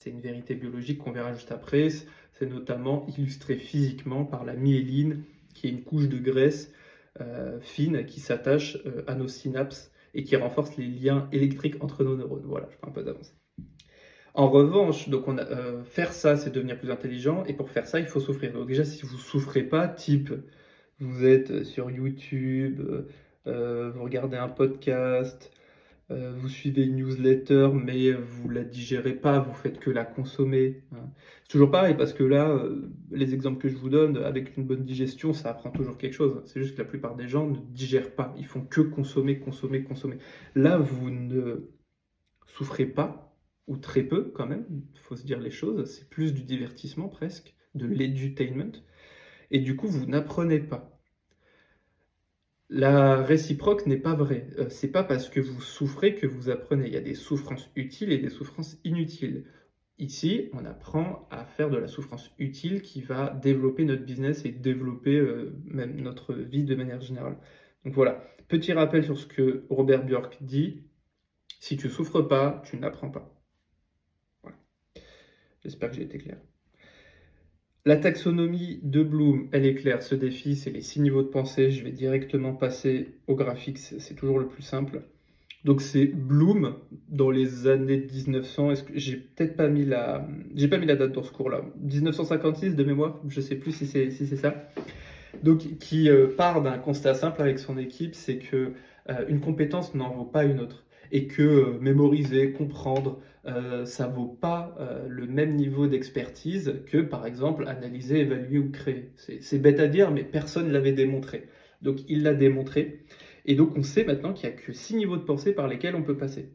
C'est une vérité biologique qu'on verra juste après. C'est notamment illustré physiquement par la myéline, qui est une couche de graisse fine qui s'attache à nos synapses et qui renforce les liens électriques entre nos neurones. Voilà, je prends un peu d'avance. En revanche, donc faire ça, c'est devenir plus intelligent, et pour faire ça, il faut souffrir. Donc déjà, si vous souffrez pas, type, vous êtes sur YouTube, vous regardez un podcast, vous suivez une newsletter, mais vous la digérez pas, vous faites que la consommer, hein. C'est toujours pareil, parce que là, les exemples que je vous donne, avec une bonne digestion, ça apprend toujours quelque chose. C'est juste que la plupart des gens ne digèrent pas, ils font que consommer, consommer, consommer. Là, vous ne souffrez pas, ou très peu quand même, il faut se dire les choses, c'est plus du divertissement presque, de l'edutainment, et du coup, vous n'apprenez pas. La réciproque n'est pas vraie. C'est pas parce que vous souffrez que vous apprenez. Il y a des souffrances utiles et des souffrances inutiles. Ici, on apprend à faire de la souffrance utile qui va développer notre business et développer même notre vie de manière générale. Donc voilà, petit rappel sur ce que Robert Bjork dit. Si tu souffres pas, tu n'apprends pas. Voilà. J'espère que j'ai été clair. La taxonomie de Bloom, elle est claire. Ce défi, c'est les 6 niveaux de pensée. Je vais directement passer au graphique, c'est toujours le plus simple. Donc c'est Bloom dans les années 1900. Est-ce que j'ai peut-être pas mis j'ai pas mis la date dans ce cours-là. 1956 de mémoire, je sais plus si c'est ça. Donc qui part d'un constat simple avec son équipe, c'est que une compétence n'en vaut pas une autre, et que mémoriser, comprendre, ça vaut pas le même niveau d'expertise que par exemple analyser, évaluer ou créer. C'est bête à dire, mais personne l'avait démontré. Donc il l'a démontré, et donc on sait maintenant qu'il n'y a que 6 niveaux de pensée par lesquels on peut passer.